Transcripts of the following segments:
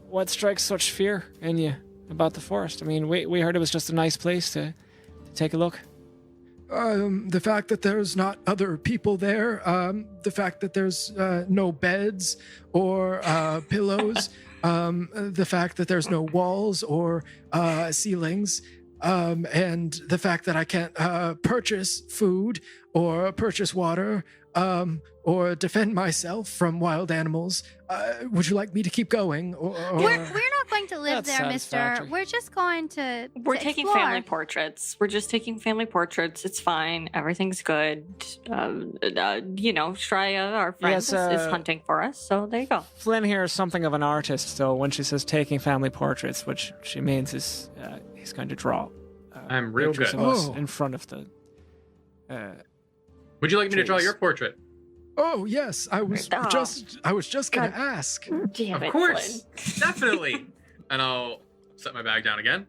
What strikes such fear in you about the forest? I mean, we heard it was just a nice place to take a look. The fact that there's not other people there, the fact that there's no beds or pillows, the fact that there's no walls or ceilings, and the fact that I can't purchase food or purchase water or defend myself from wild animals. Would you like me to keep going? We're not going to live That's there, mister. satisfactory. We're just going to We're taking explore. family portraits. We're just taking family portraits. It's fine. Everything's good. Shreya, our friend, Yes, is hunting for us. So there you go. Flynn here is something of an artist, so when she says taking family portraits, which she means is he's going to draw. I'm real pictures good. of us Oh. in front of the. Would you like me to draw Trees. your portrait? Oh yes, I was Oh. just gonna ask. Damn Of course, definitely. And I'll set my bag down again.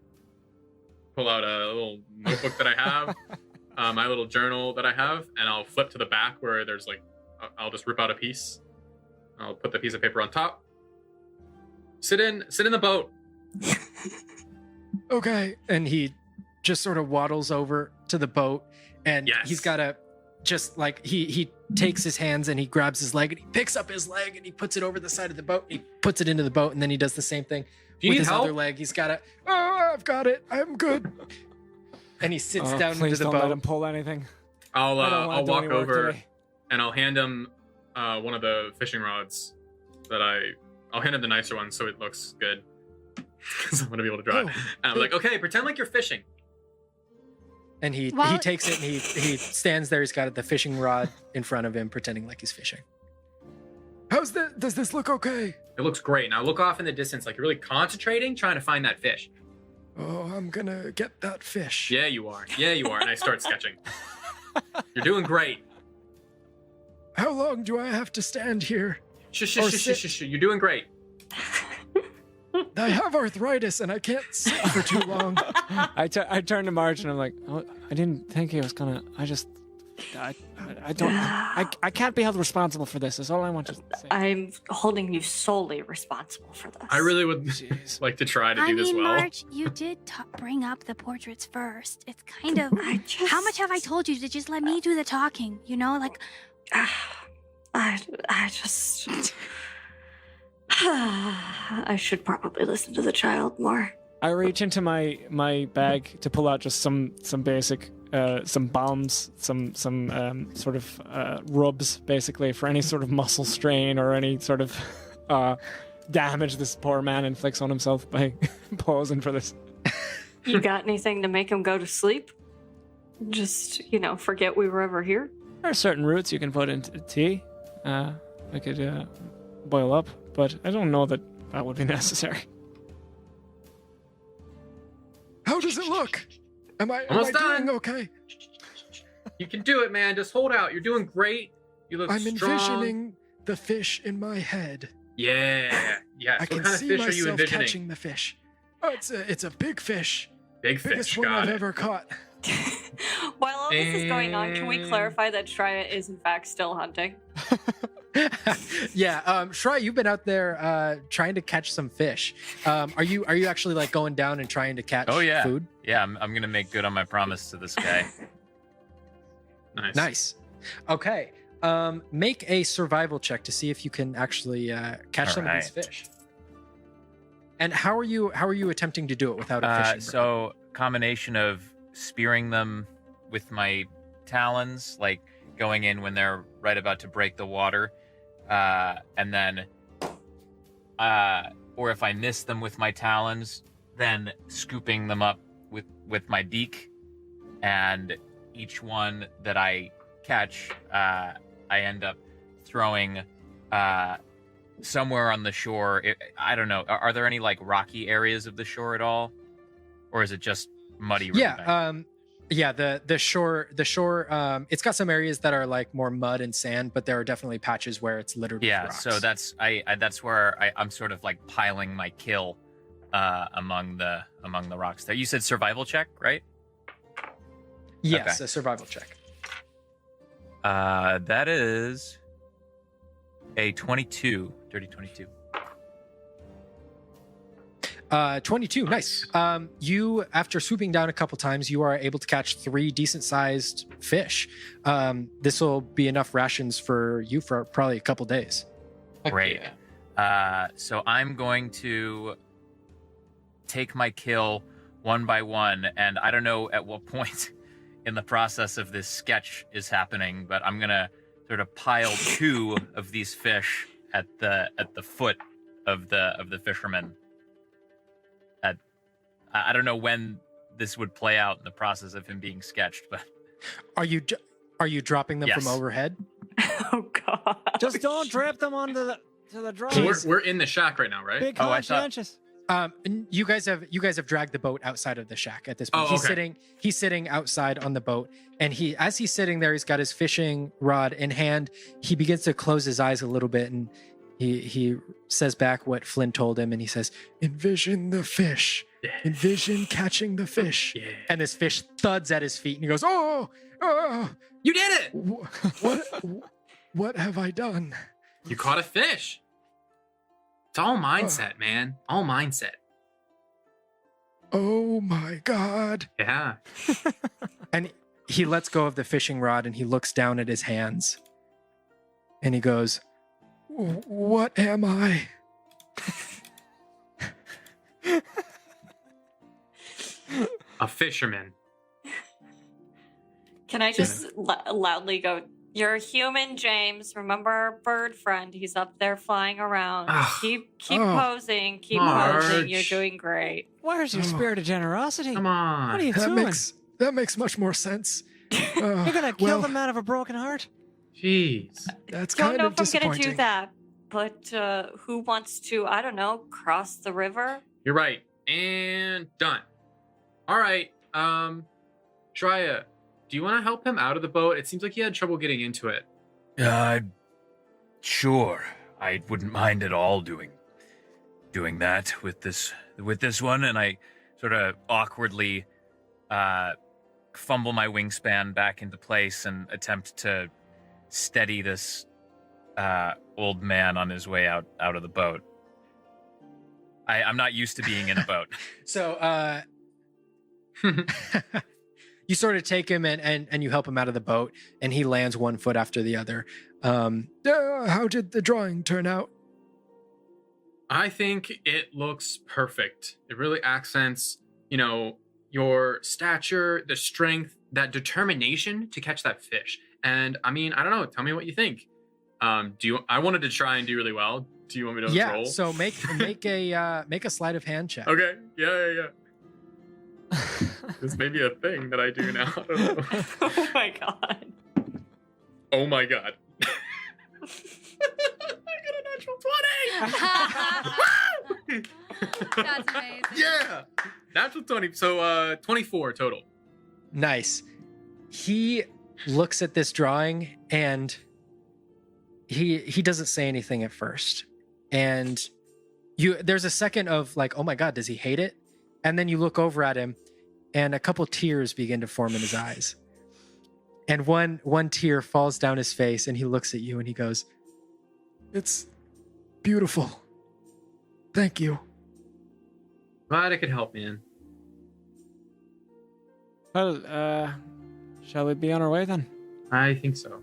Pull out a little notebook that I have, my little journal that I have, and I'll flip to the back where there's I'll just rip out a piece. I'll put the piece of paper on top. Sit in the boat. Okay, and he just sort of waddles over to the boat, and Yes. he's got a just like he takes his hands and he grabs his leg and he picks up his leg and he puts it over the side of the boat. He puts it into the boat and then he does the same thing Do you with need his help? other leg. He's got I've got it. I'm good. And he sits down into Please the don't let boat. him pull anything. I'll I don't wanna I'll do walk any work over today. and I'll hand him one of the fishing rods that I'll hand him the nicer one so it looks good because I'm gonna be able to draw it. Oh, And I'm like, okay, pretend like you're fishing. And he Well- takes it and he stands there. He's got the fishing rod in front of him, pretending like he's fishing. Does this look okay? It looks great. Now look off in the distance, like you're really concentrating, trying to find that fish. Oh, I'm gonna get that fish. Yeah, you are. Yeah, you are. And I start sketching. You're doing great. How long do I have to stand here? Shush, Or shush, shush, sit- shush, shush. You're doing great. I have arthritis and I can't sit for too long. I turn to Marge and I'm like, oh, I didn't think he was gonna. I don't. I can't be held responsible for this. Is all I want to say. I'm holding you solely responsible for this. I really would Jeez. like to try to I do this mean, well. Marge, you did bring up the portraits first. It's kind of. I just, How much have I told you to just let me do the talking? You know, like I just. I should probably listen to the child more. I reach into my bag to pull out just some basic some balms, some sort of rubs, basically for any sort of muscle strain or any sort of damage this poor man inflicts on himself by posing for this. You got anything to make him go to sleep? Just, forget we were ever here? There are certain roots you can put into tea. I could boil up, but I don't know that would be necessary. How does it look? Am I Almost doing done. okay? You can do it, man. Just hold out. You're doing great. You look I'm strong. envisioning the fish in my head. Yeah. Yes. I What can kind of see fish are you myself envisioning? catching the fish. Oh, it's a big fish. Big Biggest fish. one Got I've it. ever caught. While all this is going on, can we clarify that Shreya is in fact still hunting? Yeah, Shrai, you've been out there trying to catch some fish. Are you actually like going down and trying to catch Oh, yeah. food? Yeah, I'm gonna make good on my promise to this guy. Nice. Nice. Okay. Make a survival check to see if you can actually catch some of these Alright. fish. And how are you attempting to do it without a fishing rod? So combination of spearing them with my talons, like going in when they're right about to break the water, and then, or if I miss them with my talons, then scooping them up with my beak, and each one that I catch, I end up throwing somewhere on the shore. I don't know. Are there any like rocky areas of the shore at all, or is it just muddy? riverbank? Yeah, the shore, it's got some areas that are like more mud and sand, but there are definitely patches where it's littered with rocks. So that's that's where I'm sort of like piling my kill among the rocks there. You said survival check, right? Yes, okay. a survival check. That is a 22. Dirty 22. 22, nice. You, after swooping down a couple times, you are able to catch 3 decent-sized fish. This will be enough rations for you for probably a couple days. Heck Great. yeah. So I'm going to take my kill one by one, and I don't know at what point in the process of this sketch is happening, but I'm gonna sort of pile 2 of these fish at the foot of the fisherman. I don't know when this would play out in the process of him being sketched, but Are you dropping them Yes. from overhead? Oh god. Just don't drip them onto the drawings. So we're in the shack right now, right? Big Oh, I thought- conscientious. And you guys have dragged the boat outside of the shack at this point. Oh, okay. He's sitting outside on the boat, and as he's sitting there, he's got his fishing rod in hand. He begins to close his eyes a little bit, and he says back what Flynn told him, and he says, "Envision the fish. Yeah. Envision catching the fish." Yeah. And this fish thuds at his feet, and he goes, "Oh, You did it! what have I done?" You caught a fish. It's all mindset, man. All mindset. Oh my God. Yeah. And he lets go of the fishing rod and he looks down at his hands. And he goes, "What am I?" A fisherman. Can I just loudly go, "You're a human, James. Remember our bird friend? He's up there flying around. Ugh. Keep Oh. posing. Keep Marge. posing. You're doing great." Where's your spirit of generosity? Come on. What are you That doing? makes much more sense. You're gonna kill the man of a broken heart. Jeez. That's Don't kind know of if I'm gonna disappointing. do that, but who wants to? I don't know. Cross the river. You're right. And done. All right. Shreya, do you want to help him out of the boat? It seems like he had trouble getting into it. Sure. I wouldn't mind at all doing that with this one, and I sort of awkwardly fumble my wingspan back into place and attempt to steady this old man on his way out of the boat. I'm not used to being in a boat. So you sort of take him and you help him out of the boat, and he lands one foot after the other. How did the drawing turn out? I think it looks perfect. It really accents, your stature, the strength, that determination to catch that fish. And I mean, I don't know. Tell me what you think. I wanted to try and do really well. Do you want me to roll? So make a sleight of hand check. Okay. Yeah. This may be a thing that I do now. I don't know. Oh my god. Oh my god. I got a natural 20! That's amazing. Yeah! Natural 20. So 24 total. Nice. He looks at this drawing and he doesn't say anything at first. And there's a second of like, oh my God, does he hate it? And then you look over at him and a couple tears begin to form in his eyes. And one tear falls down his face and he looks at you and he goes, "It's beautiful. Thank you." Glad I could help, man. Well, shall we be on our way then? I think so.